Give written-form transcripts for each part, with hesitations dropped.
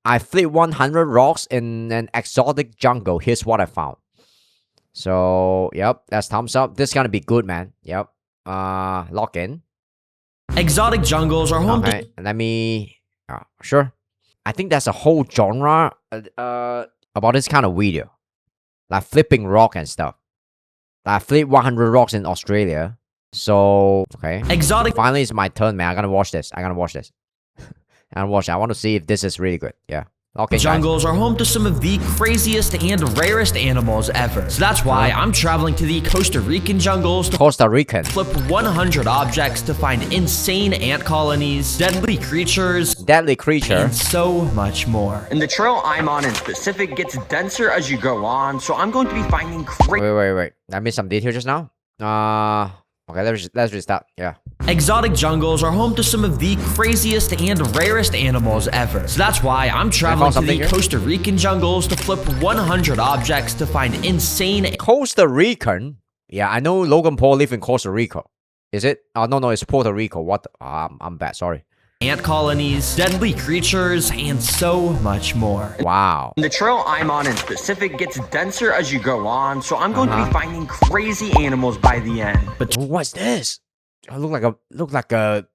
I flip 100 rocks in an exotic jungle. Here's what I found. So, yep, that's thumbs up. This is gonna be good, man. Yep. Log in. Exotic jungles are home Okay, let me... sure. I think there's a whole genre about this kind of video. Like flipping rock and stuff. I flip 100 rocks in Australia. So, okay. Exotic Finally, it's my turn, man. I gotta watch this. I want to see if this is really good. Yeah. Okay, jungles are home to some of the craziest and rarest animals ever. So that's why I'm traveling to the Costa Rican jungles to Costa Rican. flip 100 objects to find insane ant colonies, deadly creatures, and so much more. And the trail I'm on in specific gets denser as you go on, so I'm going to be finding crazy. Wait. I missed some detail just now. Okay, let's restart. Yeah. Exotic jungles are home to some of the craziest and rarest animals ever. So that's why I'm traveling to the Costa Rican jungles to flip 100 objects to find insane... Costa Rican? Yeah, I know Logan Paul live in Costa Rica. Is it? Oh, no, it's Puerto Rico. What? I'm bad, sorry. Ant colonies, deadly creatures, and so much more. Wow. And the trail I'm on in specific gets denser as you go on, so I'm going to be finding crazy animals by the end. But what's this? It look like a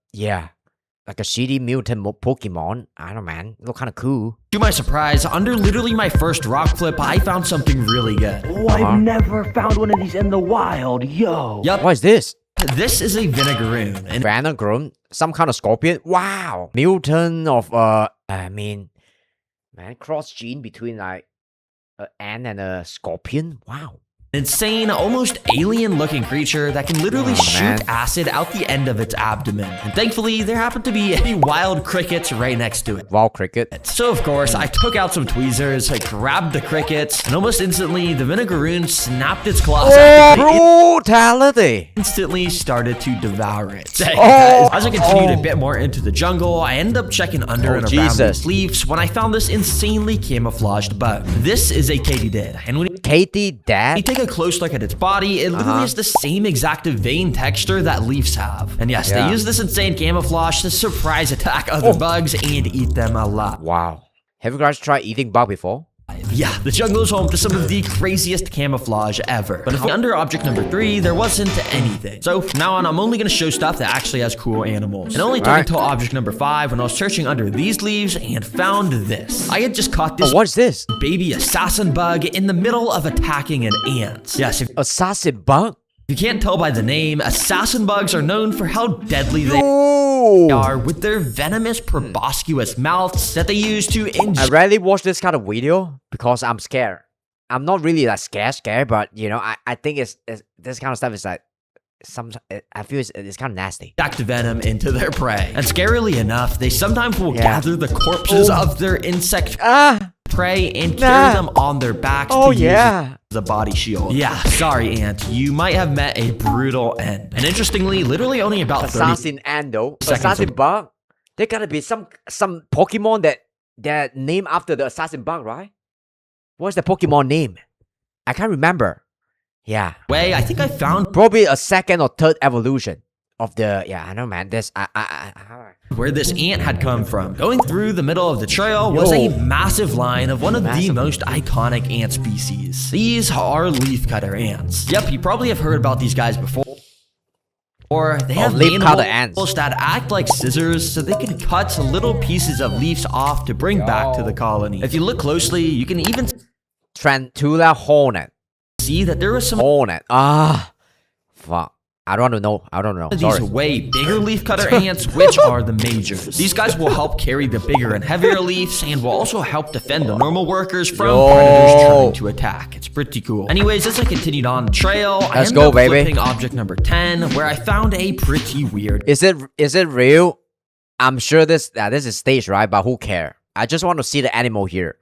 shitty mutant Pokemon. I don't know, man. It look kind of cool. To my surprise, under literally my first rock flip, I found something really good. Oh, I've never found one of these in the wild, yo. Yup. What is this? This is a vinegaroon. Vinegaroon? Some kind of scorpion? Wow. Mutant of, man, cross gene between like an ant and a scorpion? Wow. Insane, almost alien-looking creature that can literally shoot acid out the end of its abdomen. And thankfully, there happened to be a wild cricket right next to it. Wild cricket? So, of course, I took out some tweezers, I grabbed the crickets, and almost instantly, the vinegaroon snapped its claws out. Brutality! Instantly started to devour it. As I continued a bit more into the jungle, I ended up checking under and around these leaves when I found this insanely camouflaged bug. This is a katydid. And when you take a close look at its body, it literally has the same exact vein texture that leaves have. And yes, they use this insane camouflage to surprise attack other bugs and eat them alive. Wow. Have you guys tried eating bug before? Yeah, the jungle is home to some of the craziest camouflage ever. But under object number 3, there wasn't anything. So from now on, I'm only going to show stuff that actually has cool animals. And only took until object number 5 when I was searching under these leaves and found this. I had just caught this what's this? Baby assassin bug in the middle of attacking an ant. Yes, assassin bug? If you can't tell by the name, assassin bugs are known for how deadly they are with their venomous, proboscis mouths that they use to I rarely watch this kind of video because I'm scared. I'm not really like scared, but you know, I think it's this kind of stuff is like I feel it's kind of nasty. Inject venom into their prey. And scarily enough, they sometimes will gather the corpses of their insect prey and carry them on their backs to use the body shield. Yeah, sorry, ant. You might have met a brutal end. And interestingly, literally only about assassin ant though. Assassin bug. There gotta be some Pokemon that named after the assassin bug, right? What's the Pokemon name? I can't remember. Yeah. I think I found probably a second or third evolution of the I know, man. This where this ant had come from. Going through the middle of the trail was a massive line of one of the most iconic ant species. These are leafcutter ants. Yep, you probably have heard about these guys before. Or they have mandibles that act like scissors so they can cut little pieces of leaves off to bring back to the colony. If you look closely, you can even Tarantula hornet. See that there was some hornet. Fuck. I don't know. These way bigger leafcutter ants, which are the majors. These guys will help carry the bigger and heavier leaves and will also help defend the normal workers from predators trying to attack. It's pretty cool. Anyways, as I continued on the trail, I ended up flipping object number 10, where I found a pretty weird. Is it real? I'm sure this is staged, right? But who cares? I just want to see the animal here.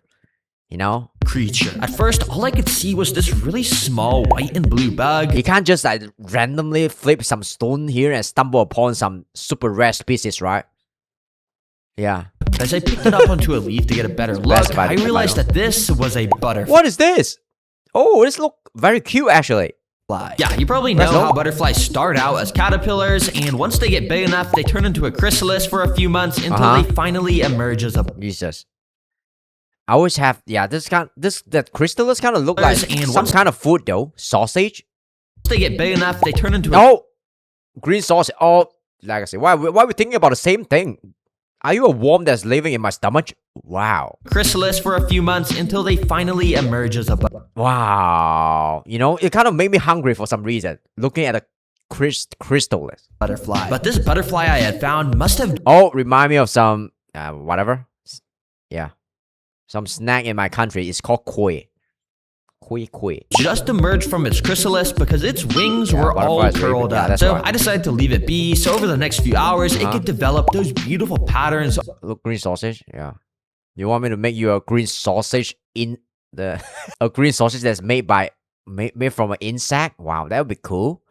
You know? Creature. At first, all I could see was this really small white and blue bug. You can't just like randomly flip some stone here and stumble upon some super rare species, right? Yeah. As I picked it up onto a leaf to get a better look, I realized that this was a butterfly. What is this? Oh, this looks very cute actually. Yeah, you probably know how butterflies start out as caterpillars, and once they get big enough, they turn into a chrysalis for a few months until they finally emerge as a... Jesus. I always have, yeah, that crystallus kind of look like And some once kind of food though. Sausage? they get big enough, they turn into a No! Green sausage. Oh, like I said, why are we thinking about the same thing? Are you a worm that's living in my stomach? Wow. chrysalis for a few months until they finally emerge as a Wow. You know, it kind of made me hungry for some reason. Looking at a crystallus. butterfly. But this butterfly I had found must have Oh, remind me of some, whatever. Yeah. Some snack in my country. It's called koi. Koi. just emerged from its chrysalis because its wings were all butterflies are curled yeah, up. that's So right. I decided to leave it be. So over the next few hours, it could develop those beautiful patterns Look, green sausage. Yeah. You want me to make you a green sausage in the a green sausage that's made from an insect? Wow, that would be cool.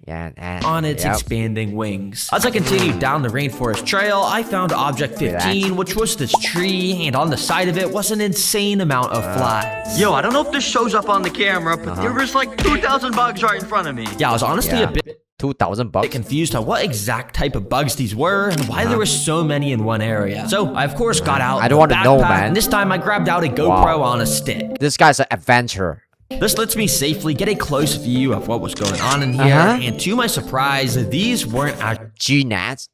Yeah, and on its yep. expanding wings. As I continued down the rainforest trail, I found object 15, which was this tree, and on the side of it was an insane amount of flies. Yo, I don't know if this shows up on the camera, but there was like 2,000 bugs right in front of me. Yeah, I was honestly Yeah. a bit 2,000 bucks. confused on what exact type of bugs these were and why there were so many in one area. So I of course got out I don't the want to know, backpack, man. and this time I grabbed out a GoPro on a stick. This guy's an adventurer. This lets me safely get a close view of what was going on in here, and to my surprise, these weren't actually G-Nats.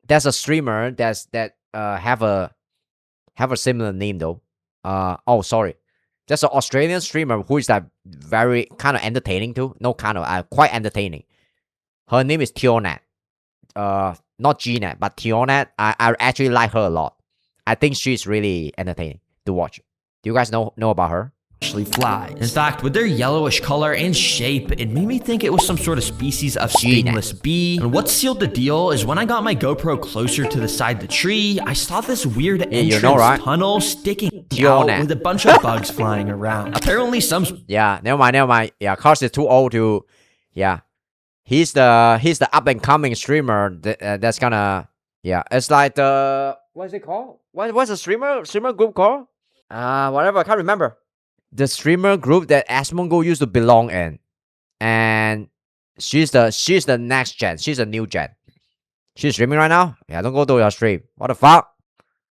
That's a streamer that have a similar name though. Oh sorry. That's an Australian streamer who is like very kind of entertaining too. No, kind of quite entertaining. Her name is Tionat. Not G-Nat, but Tionat. I actually like her a lot. I think she's really entertaining to watch. Do you guys know about her? flies. In fact, with their yellowish color and shape, it made me think it was some sort of species of stingless bee. And what sealed the deal is when I got my GoPro closer to the side of the tree, I saw this weird entrance tunnel sticking out with a bunch of bugs flying around. Apparently some... Yeah, never mind. Yeah, Cars is too old to... Yeah. He's the up and coming streamer that's gonna... Yeah, it's like the... What's it called? What's the streamer group called? Whatever, I can't remember. The streamer group that Asmongo used to belong in, and she's the next gen. She's a new gen. She's streaming right now. Yeah, don't go to your stream. What the fuck?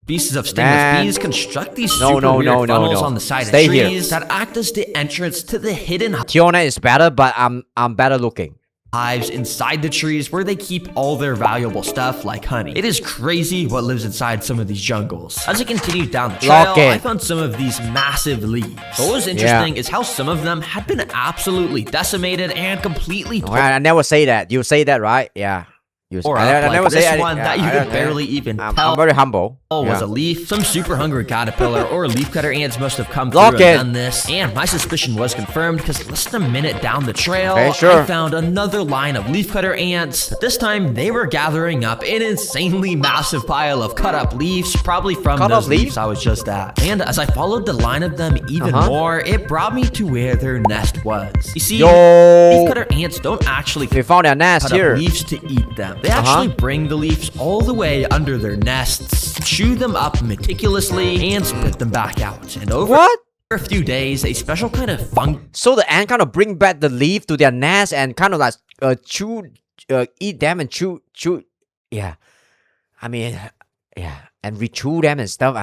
Pieces of stingless bees construct these super weird funnels on the side of trees that act as the entrance to the hidden Tiona is better, but I'm better looking. hives inside the trees where they keep all their valuable stuff like honey. It is crazy what lives inside some of these jungles. As I continued down the trail, I found some of these massive leaves. What was interesting is how some of them had been absolutely decimated and completely torn. I never say that. You say that, right? Yeah. I never say this one that you could barely even tell. I'm very humble. Was a leaf. Some super hungry caterpillar or leafcutter ants must have come through and done this. And my suspicion was confirmed because less than a minute down the trail, I found another line of leafcutter ants. But this time, they were gathering up an insanely massive pile of cut up leaves, probably from those leaves I was just at. And as I followed the line of them even more, it brought me to where their nest was. You see, leafcutter ants don't actually found their nest cut up leaves to eat them. They actually bring the leaves all the way under their nests, chew them up meticulously, and spit them back out. And over a few days, a special kind of So the ant kind of bring back the leaf to their nest and kind of like eat them and chew. Yeah, I mean, yeah, and re-chew them and stuff.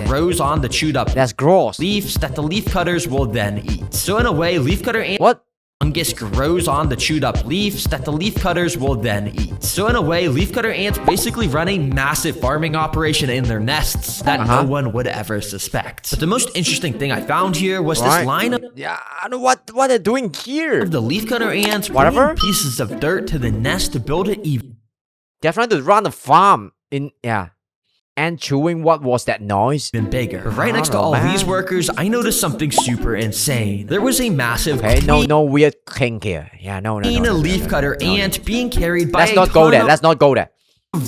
grows on the chewed up. That's gross. Leaves that the leaf cutters will then eat. So in a way, leafcutter ants. Fungus grows on the chewed up leaves that the leaf cutters will then eat. So in a way, leafcutter ants basically run a massive farming operation in their nests that no one would ever suspect. But the most interesting thing I found here was this line of I don't know what they're doing here. The leafcutter ants bringing pieces of dirt to the nest to build it even. They're trying to run a farm and chewing. What was that noise? Even bigger. But right next to all these workers, I noticed something super insane. There was a massive no weird kink here. Yeah, no. A leafcutter ant being carried by Let's not go there.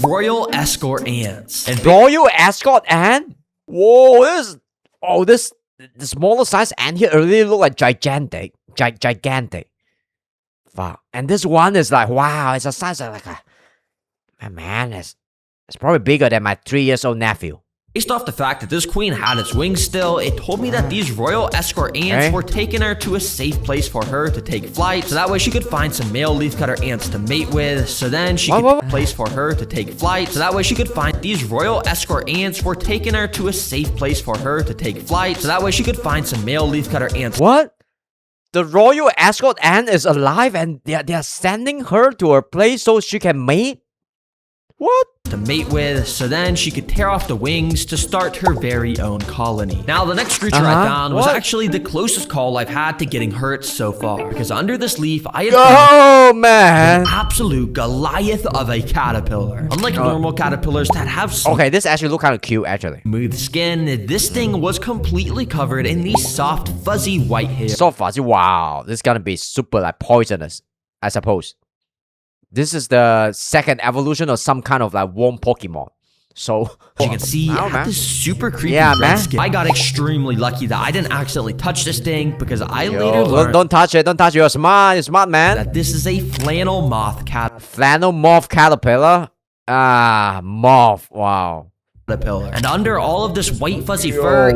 Royal escort ants. And Royal escort ant? Whoa, the smaller size ant here really look like gigantic. Gigantic. Fuck. And this one is like, wow, it's a size of like a... Man, it's probably bigger than my 3-year-old nephew. Based off the fact that this queen had its wings still, it told me that these royal escort ants were taking her to a safe place for her to take flight, so that way she could find some male leafcutter ants to mate with, so then she could place for her to take flight, so that way she could find these royal escort ants were taking her to a safe place for her to take flight, so that way she could find some male leafcutter ants. What? The royal escort ant is alive and they're sending her to her place so she can mate? What? To mate with, so then she could tear off the wings to start her very own colony. Now, the next creature I found was actually the closest call I've had to getting hurt so far, because under this leaf, I had found man, an absolute Goliath of a caterpillar. Unlike normal caterpillars that have okay, this actually look kind of cute, actually. Smooth skin, this thing was completely covered in these soft, fuzzy white hairs. Soft fuzzy, wow, this is gonna be super like poisonous, I suppose. This is the second evolution of some kind of like worm Pokemon. So as you can see, I have this super creepy red skin. I got extremely lucky that I didn't accidentally touch this thing because I later learned. Don't touch it. Don't touch it. You're smart man. That this is a flannel moth cat. Flannel moth caterpillar. Ah, moth. Wow. Caterpillar. And under all of this white fuzzy fur.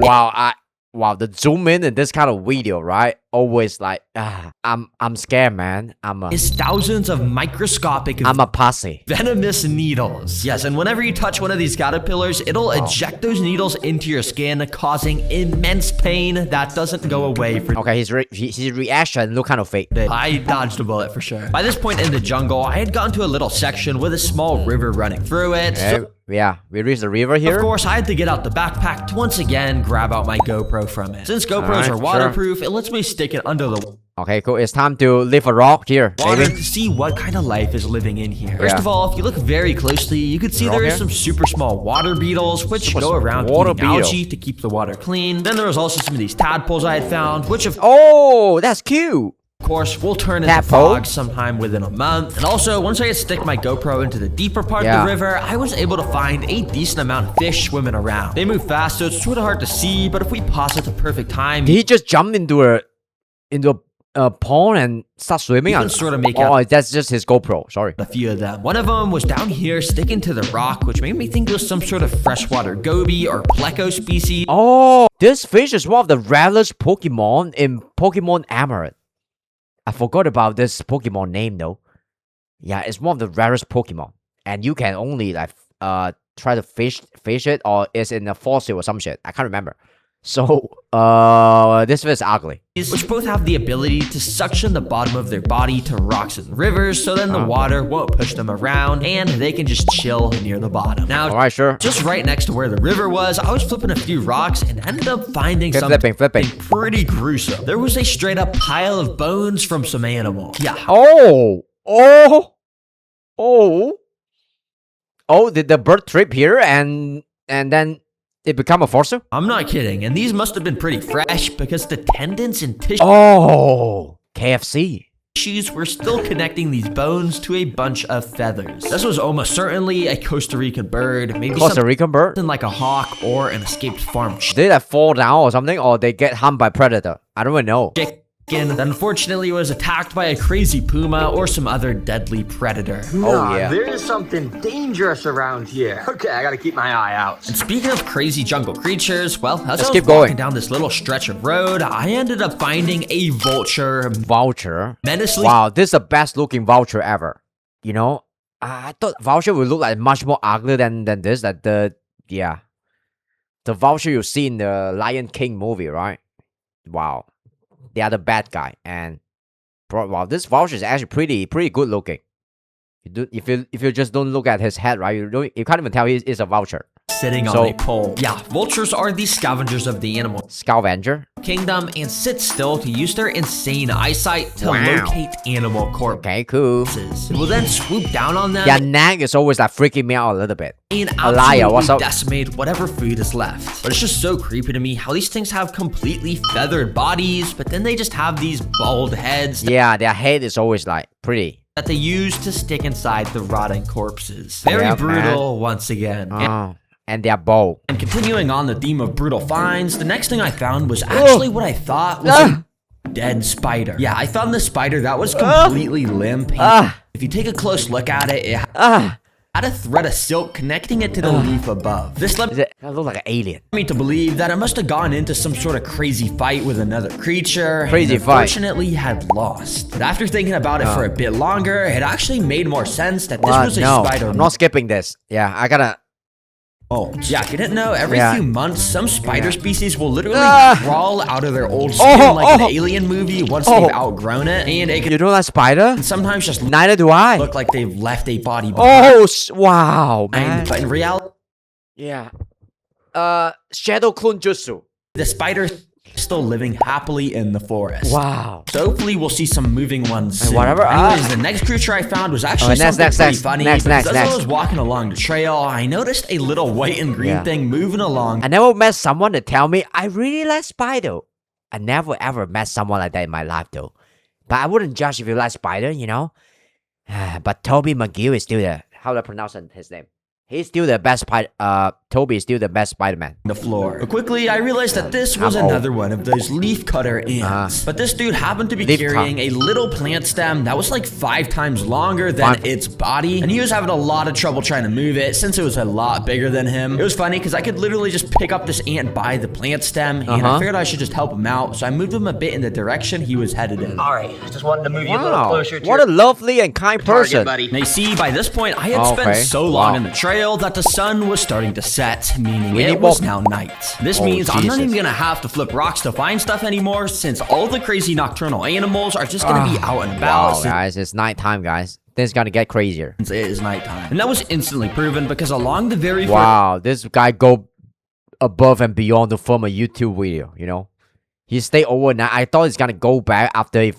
Wow, the zoom in this kind of video, right? Always like, I'm scared, man. Is thousands of microscopic. I'm a pussy. Venomous needles. Yes, and whenever you touch one of these caterpillars, it'll eject those needles into your skin, causing immense pain that doesn't go away for. Okay, his reaction look kind of fake. I dodged a bullet for sure. By this point in the jungle, I had gotten to a little section with a small river running through it. So yeah, we reached the river here. Of course, I had to get out the backpack to once again grab out my GoPro from it. Since GoPros are waterproof, it lets me stick it under the. Okay, cool. It's time to leave a rock here, water to see what kind of life is living in here. First of all, if you look very closely, you can see there is some super small water beetles which go around eating algae to keep the water clean. Then there was also some of these tadpoles I had found, which that's cute. Of course, we'll turn into frogs sometime within a month. And also, once I stick my GoPro into the deeper part of the river, I was able to find a decent amount of fish swimming around. They move fast, so it's sort of hard to see, but if we pause at the perfect time... Did he just jump into a pond and start swimming? You can sort of make out... Oh, that's just his GoPro, sorry. A few of them. One of them was down here sticking to the rock, which made me think it was some sort of freshwater goby or pleco species. Oh, this fish is one of the rarest Pokemon in Pokemon Emerald. I forgot about this Pokemon name though. Yeah, it's one of the rarest Pokemon, and you can only like try to fish it, or it's in a fossil or some shit. I can't remember. So this fish is ugly. Which both have the ability to suction the bottom of their body to rocks and rivers, so then the water won't push them around, and they can just chill near the bottom. Now, alright, sure. Just right next to where the river was, I was flipping a few rocks and ended up finding something pretty gruesome. There was a straight up pile of bones from some animal. Yeah. Did the bird trip here and then it become a fossil? I'm not kidding, and these must have been pretty fresh because the tendons and tissue. KFC. Tissues were still connecting these bones to a bunch of feathers. This was almost certainly a Costa Rican bird, maybe something like a hawk or an escaped farm chicken. Did they fall down or something, or they get harmed by predator? I don't even know. That unfortunately was attacked by a crazy puma or some other deadly predator. There's something dangerous around here. Okay, I gotta keep my eye out. And speaking of crazy jungle creatures, well, as I was walking down this little stretch of road, I ended up finding a vulture. Menacingly. Wow, this is the best looking vulture ever. You know, I thought vulture would look like much more ugly than this. Like the vulture you see in the Lion King movie, right? Wow. They are the bad guy, and wow, this vulture is actually pretty good looking. If you just don't look at his head, right, you can't even tell he's a vulture. Sitting on a pole. Yeah, vultures are the scavengers of the animal kingdom and sit still to use their insane eyesight to locate animal corpses. Okay, cool. It will then swoop down on them. Their neck is always like freaking me out a little bit. And absolutely decimate whatever food is left. But it's just so creepy to me how these things have completely feathered bodies, but then they just have these bald heads. Yeah, their head is always like pretty. That they use to stick inside the rotting corpses. Very brutal once again. And they're bold. And continuing on the theme of brutal finds, the next thing I found was actually what I thought was a dead spider. Yeah, I found this spider that was completely limp. If you take a close look at it, it had a thread of silk connecting it to the leaf above. This led It look like an alien. me to believe that it must have gone into some sort of crazy fight with another creature. Crazy and fight. unfortunately had lost. But after thinking about it for a bit longer, it actually made more sense that this What? was a No, spider. I'm not skipping this. Yeah, I gotta. Oh, yeah, if you didn't know, every Yeah. few months, some spider species will literally Ah. crawl out of their old skin like an alien movie once they've outgrown it. And it You don't like spider? can sometimes just Neither do I. look like they've left a body behind. Oh, wow, man. But in reality, Yeah. Shadow clone jutsu. the spider still living happily in the forest. Wow. So hopefully we'll see some moving ones soon. whatever. Anyways, the next creature I found was actually next, something pretty next, funny. next, because next, as I next. was walking along the trail, I noticed a little white and green Yeah. thing moving along. I never met someone to tell me I really like spider. I never ever met someone like that in my life though. But I wouldn't judge if you like spider, you know. But Toby McGill is still the how do I pronounce his name? He's still the best spider. Toby is still the best Spider-Man. The floor. But quickly, I realized that this was I'm old. another one of those leaf cutter ants. But this dude happened to be Leaf carrying a little plant stem that was like 5 times longer than its body. And he was having a lot of trouble trying to move it since it was a lot bigger than him. It was funny because I could literally just pick up this ant by the plant stem. And I figured I should just help him out. So I moved him a bit in the direction he was headed in. All right, I just wanted to move you a little Wow, closer to what your a lovely and kind person. buddy. Now you see, by this point, I had Okay. spent so long Wow. in the trail that the sun was starting to set, meaning We it need was more- now night. This Oh, means I'm not Jesus. even gonna have to flip rocks to find stuff anymore, since all the crazy nocturnal animals are just gonna be out and about. Wow, guys, it's nighttime, guys. This is gonna get crazier. Since it is nighttime. And that was instantly proven because along the very first Wow, this guy go above and beyond to film a YouTube video, you know? He stayed overnight. I thought he's gonna go back after he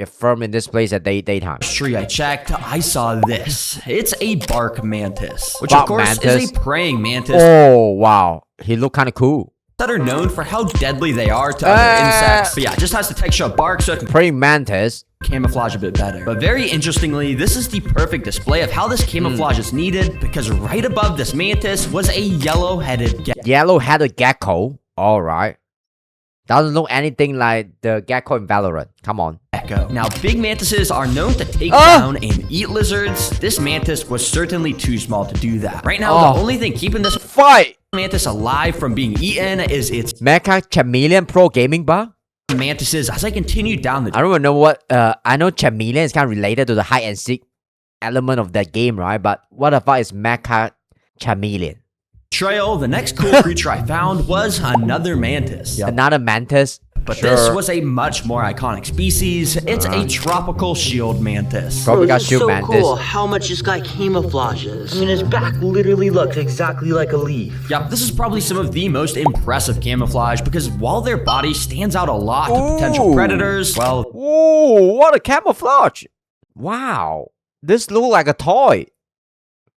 film in this place at daytime. tree I checked, I saw this. It's a bark mantis, which Bark of course mantis? is a praying mantis Oh, wow. He look kind of cool. that are known for how deadly they are to other insects. But yeah, it just has the texture of bark, so it can Praying mantis. camouflage a bit better. But very interestingly, this is the perfect display of how this camouflage is needed, because right above this mantis was a yellow-headed Yellow-headed gecko. Alright. Doesn't look anything like the gecko in Valorant. Come on. gecko. Now, big mantises are known to take down and eat lizards. This mantis was certainly too small to do that. Right now, the only thing keeping this Fight! mantis alive from being eaten is its Mecha Chameleon Pro Gaming Bar? mantises. As I continued down the I don't even know what, I know Chameleon is kind of related to the hide and seek element of that game, right? But what the fuck is Mecha Chameleon? trail, the next cool creature I found was another mantis. Another mantis? But this was a much more iconic species. It's a tropical shield mantis. Probably got this is shield so mantis. cool how much this guy camouflages. I mean, his back literally looks exactly like a leaf. Yep, this is probably some of the most impressive camouflage because while their body stands out a lot to potential Ooh. predators, well, Ooh, what a camouflage! Wow. This look like a toy.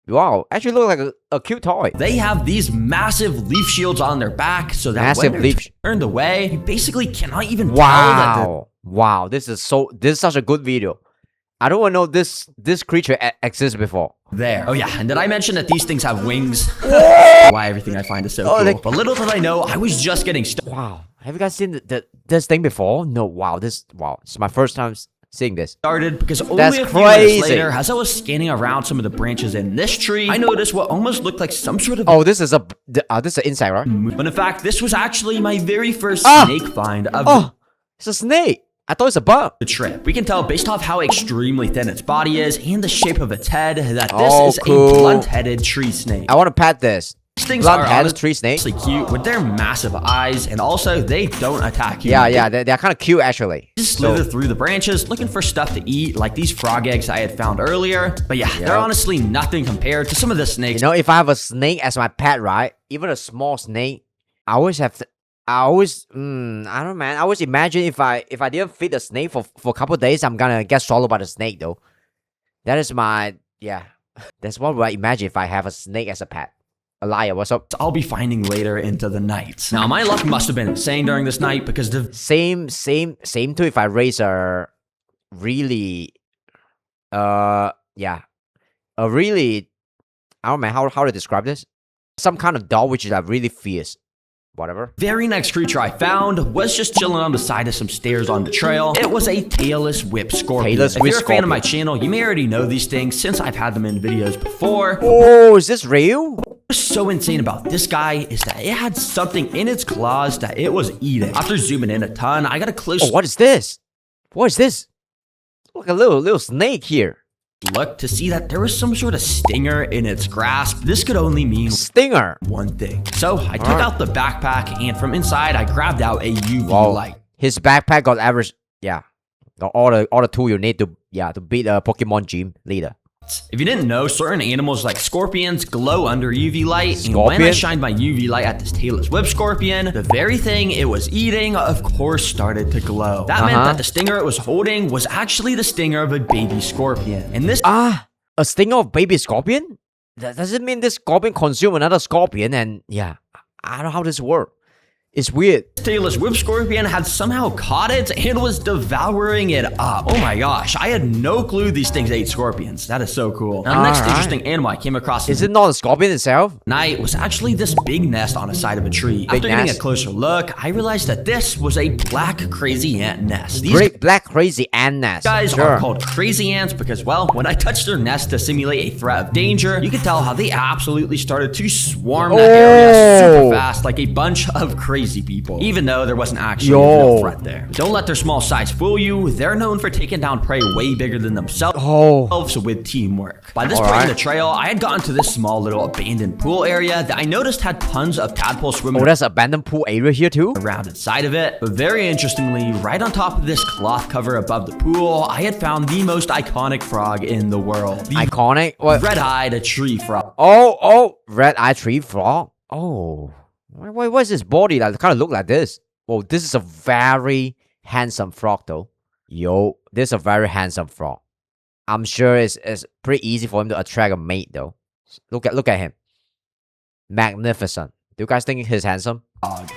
Wow, actually look like a cute toy. they have these massive leaf shields on their back so that Massive when they're leaf- turned away, you basically cannot even tell that they're Wow. Wow, this is such a good video. I don't even know this creature exists before. there. Oh yeah, and did I mention that these things have wings? Why everything I find is so cool. they- But little did I know, I was just getting started. Wow. Have you guys seen this thing before? No, wow, it's my first time seeing this. Because only That's a few minutes crazy. later, as I was scanning around some of the branches in this tree, I noticed what almost looked like some sort of Oh, this is this is an insect, right? but in fact, this was actually my very first Ah! snake find of Oh, it's a snake. I thought it's a bug. the trip. We can tell based off how extremely thin its body is and the shape of its head that this Oh, is cool. a blunt-headed tree snake. I want to pet this. These things are Blunt-headed tree snake. honestly cute with their massive eyes, and also they don't attack you. Yeah, they're kind of cute actually. Just slither through the branches looking for stuff to eat, like these frog eggs I had found earlier. But yeah, they're honestly nothing compared to some of the You snakes. know, if I have a snake as my pet, right? Even a small snake, I always have to. I don't know, man. I always imagine if I didn't feed the snake for a couple of days, I'm gonna get swallowed by the snake though. That is my That's what I imagine if I have a snake as a pet. A liar, what's up? I'll be finding later into the night. Now, my luck must have been insane during this night because the Same too. If I raise a really, a really, I don't know how to describe this. Some kind of dog which is like really fierce. whatever. Very next creature I found was just chilling on the side of some stairs on the trail. It was a tailless whip scorpion. Tailless if whip you're a fan of my scorpion. channel, you may already know these things since I've had them in videos before. Oh, is this real? What's so insane about this guy is that it had something in its claws that it was eating. After zooming in a ton, I got a close Oh, what is this? What is this? Look, a little snake here. look to see that there was some sort of stinger in its grasp. This could only mean Stinger. one thing. So I took out the backpack, and from inside, I grabbed out a UV Wow. light. His backpack got average. Yeah. Got all the tool you need to beat a Pokemon gym leader. If you didn't know, certain animals like scorpions glow under UV light, and when I Scorpion? shined my UV light at this tailless whip scorpion, the very thing it was eating, of course, started to glow. That meant that the stinger it was holding was actually the stinger of a baby scorpion. And this A stinger of baby scorpion? Does it mean this scorpion consume another scorpion? And yeah, I don't know how this works. It's weird. tailless whip scorpion had somehow caught it and was devouring it up. Oh my gosh, I had no clue these things ate scorpions. That is so cool. Now, the next Alright. interesting animal I came across Is it not a scorpion itself? night was actually this big nest on the side of a tree. After getting a nest? closer look, I realized that this was a black crazy ant nest. These Great black crazy ant nest. guys Sure. are called crazy ants because, well, when I touched their nest to simulate a threat of danger, you could tell how they absolutely started to swarm that area super fast like a bunch of crazy people, even though there wasn't actually a real threat there. Don't let their small size fool you. They're known for taking down prey way bigger than themselves with teamwork. By this point in the trail, I had gotten to this small little abandoned pool area that I noticed had tons of tadpoles swimming Oh, there's an abandoned pool area here too? around inside of it. But very interestingly, right on top of this cloth cover above the pool, I had found the most iconic frog in the world. The Iconic? What? red-eyed tree frog. Oh, red-eyed tree frog. Oh, what's his body like? Kind of look like this. Oh, this is a very handsome frog though. Yo, this is a very handsome frog. I'm sure it's pretty easy for him to attract a mate though. Look at him. Magnificent. Do you guys think he's handsome?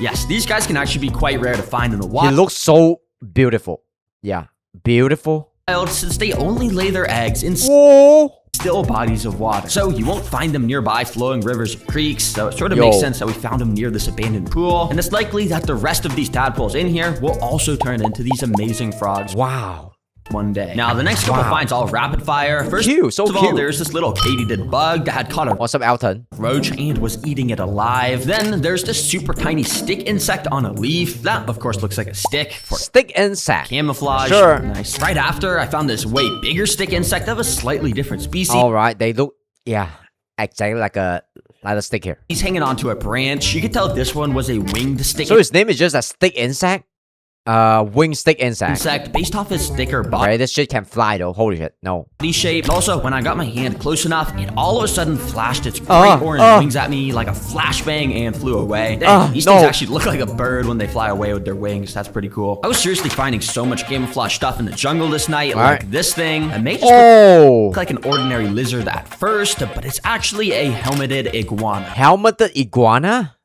Yes, these guys can actually be quite rare to find in the wild. He looks so beautiful. Yeah, beautiful. Since they only lay their eggs in Whoa. still bodies of water. So you won't find them nearby flowing rivers or creeks. So it sort of makes sense that we found them near this abandoned pool. And it's likely that the rest of these tadpoles in here will also turn into these amazing frogs Wow. one day. Now, the next couple finds all rapid fire. First of all, there's this little katydid bug that had caught a What's up, Elton? roach and was eating it alive. Then there's this super tiny stick insect on a leaf. That, of course, looks like a stick for Stick insect. camouflage. Sure. Nice. Right after, I found this way bigger stick insect of a slightly different species. All right, they look, yeah, exactly like a stick here. He's hanging onto a branch. You could tell this one was a winged stick So his name is just a stick insect? Wing stick insect. based off his thicker body Right, this shit can fly though. Holy shit, no. shape. And also, when I got my hand close enough, it all of a sudden flashed its bright orange wings at me like a flashbang and flew away. Dang, these things actually look like a bird when they fly away with their wings. That's pretty cool. I was seriously finding so much camouflage stuff in the jungle this night, like this thing. It may just look like an ordinary lizard at first, but it's actually a helmeted iguana. Helmeted iguana?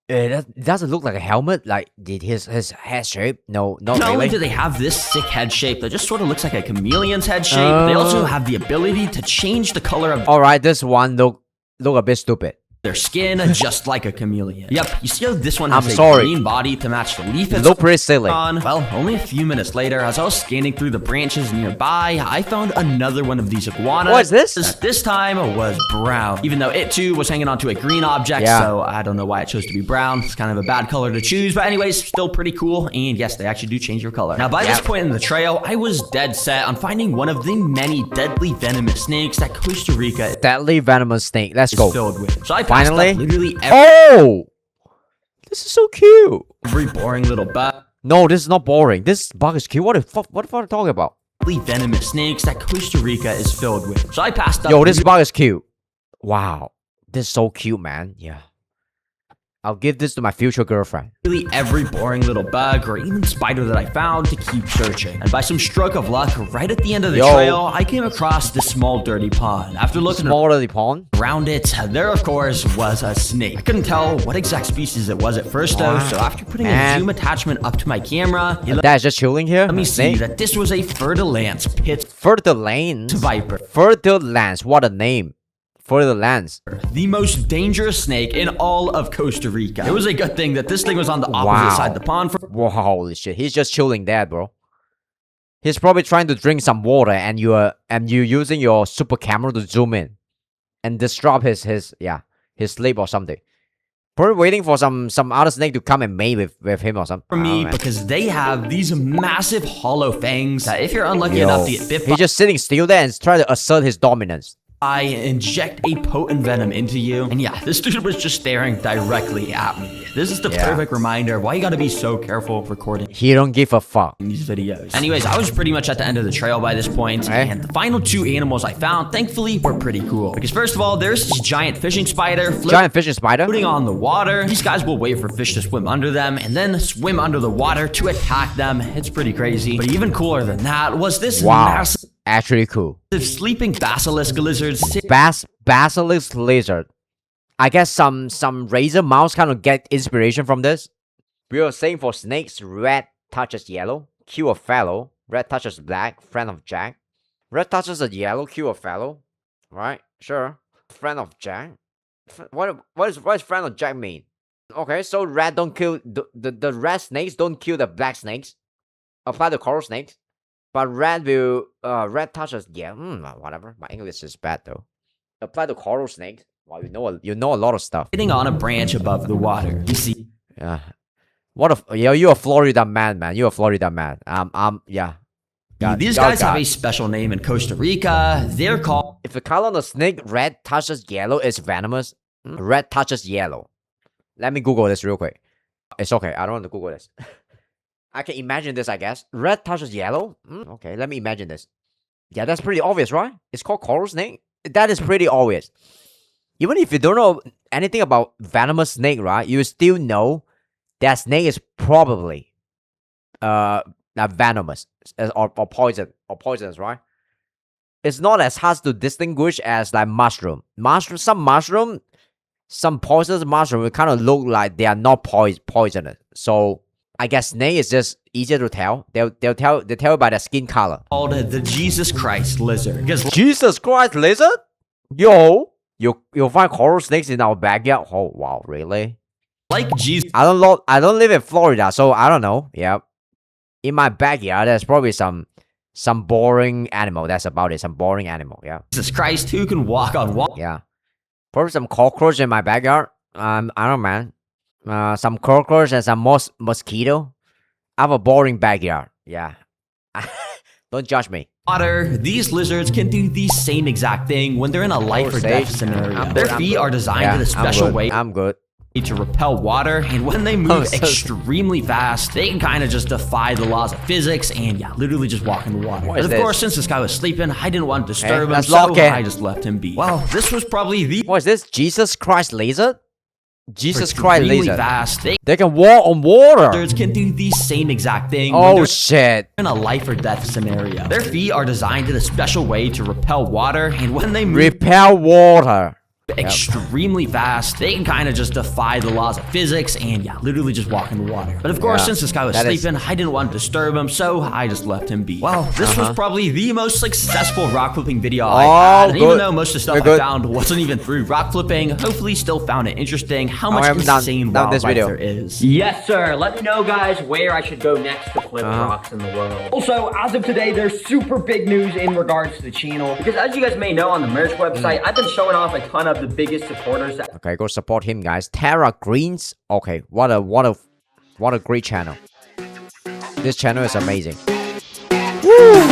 It doesn't look like a helmet. Like, did his head shape? No, not Not only really. do they have this sick head shape that just sort of looks like a chameleon's head shape, they also have the ability to change the color of All right, this one look a bit stupid. their skin just like a chameleon. Yep, you see how this one has I'm a sorry. green body to match the leaf it's Look pretty silly. on? Well, only a few minutes later, as I was scanning through the branches nearby, I found another one of these iguanas. What is this? This time was brown, even though it too was hanging onto a green object, Yeah. so I don't know why it chose to be brown. It's kind of a bad color to choose, but anyways, still pretty cool, and yes, they actually do change your color. Now, by this point in the trail, I was dead set on finding one of the many deadly venomous snakes that Costa Rica Deadly venomous snake. Let's is go. filled with. So I passed Finally. up literally Oh, this is so cute. every boring little bug. No, this is not boring. This bug is cute. What the fuck are you talking about? Venomous snakes that Costa Rica is filled with. So I passed up. Yo, this bug is cute. Wow, this is so cute, man. Yeah, I'll give this to my future girlfriend. Really every boring little bug or even spider that I found to keep searching. And by some stroke of luck, right at the end of the trail, I came across this small dirty pond. After looking Smaller the pond. around it, there of course was a snake. I couldn't tell what exact species it was at first though, so after putting a zoom attachment up to my camera, it Dad's just chilling here. let me see that this was a Fer-de-Lance pit Fer-de-Lance. viper. Fer-de-Lance. What a name. for the lands. The most dangerous snake in all of Costa Rica. It was a good thing that this thing was on the opposite side of the pond. Whoa, holy shit. He's just chilling there, bro. He's probably trying to drink some water and you're using your super camera to zoom in and disrupt his sleep or something. Probably waiting for some other snake to come and mate with him or something. For me, because they have these massive hollow fangs that if you're unlucky enough to get bit by, he's just sitting still there and trying to assert his dominance. I inject a potent venom into you. And yeah, this dude was just staring directly at me. This is the perfect reminder of why you gotta be so careful recording. He don't give a fuck. These videos. Anyways, I was pretty much at the end of the trail by this point, and the final 2 animals I found, thankfully, were pretty cool. Because first of all, there's this giant fishing spider. Floating on the water. These guys will wait for fish to swim under them, and then swim under the water to attack them. It's pretty crazy. But even cooler than that was this massive... Actually cool. Sleeping basilisk lizards. Basilisk lizard. I guess some razor mouse kind of get inspiration from this. We were saying for snakes, red touches yellow, kill a fellow. Red touches black, friend of Jack. Red touches a yellow, kill a fellow. Right? Sure. Friend of Jack. What does friend of Jack mean? Okay, so red don't kill the red snakes don't kill the black snakes. Apply the coral snakes. But red touches, whatever. My English is bad though. Apply the coral snake. Wow, you know a lot of stuff. Sitting on a branch above the water. You see. Yeah. You're a Florida man. You're a Florida man. These guys have a special name in Costa Rica. They're called. If the color on the snake red touches yellow, it's venomous. Red touches yellow. Let me Google this real quick. It's okay. I don't want to Google this. I can imagine this, I guess. Red touches yellow? Okay, let me imagine this. Yeah, that's pretty obvious, right? It's called coral snake. That is pretty obvious. Even if you don't know anything about venomous snake, right? You still know that snake is probably venomous or poisonous, right? It's not as hard to distinguish as like mushroom. Some poisonous mushroom will kind of look like they are not poisonous. So I guess snake is just easier to tell. They'll tell by the skin color. Called the Jesus Christ lizard. Jesus Christ lizard? Yo, you'll find coral snakes in our backyard. Oh wow, really? Like Jesus. I don't live in Florida, so I don't know. Yeah, in my backyard, there's probably some boring animal. That's about it. Some boring animal. Yeah. Jesus Christ, who can walk on water? Yeah. Probably some cockroach in my backyard. I don't know, man. Some cockroach and some mosquito. I have a boring backyard. Yeah. Don't judge me. Water, these lizards can do the same exact thing when they're in a life or death scenario. Their feet are designed in a special way. I'm good. To repel water, and when they move extremely fast, they can kind of just defy the laws of physics and literally just walk in the water. But of course, since this guy was sleeping, I didn't want to disturb him, so I just left him be. Well, this was probably the... What is this? Jesus Christ lizard? Jesus Christ lizard. Fast. They can walk on water. Lizards can do the same exact thing. Oh shit. In a life or death scenario. Their feet are designed in a special way to repel water, and when they move... Repel water. Extremely fast, they can kind of just defy the laws of physics and literally just walk in the water. But of course, since this guy was sleeping, I didn't want to disturb him, so I just left him be. Well, this was probably the most successful rock flipping video I had, and even though most of the stuff I found wasn't even through rock flipping, hopefully still found it interesting how much insane wildlife there is. Yes, sir. Let me know, guys, where I should go next to flip rocks in the world. Also, as of today, there's super big news in regards to the channel, because as you guys may know on the merch website, I've been showing off a ton of the biggest supporters. Okay, go support him, guys. Terra Greens. Okay, what a great channel. This channel is amazing. Woo!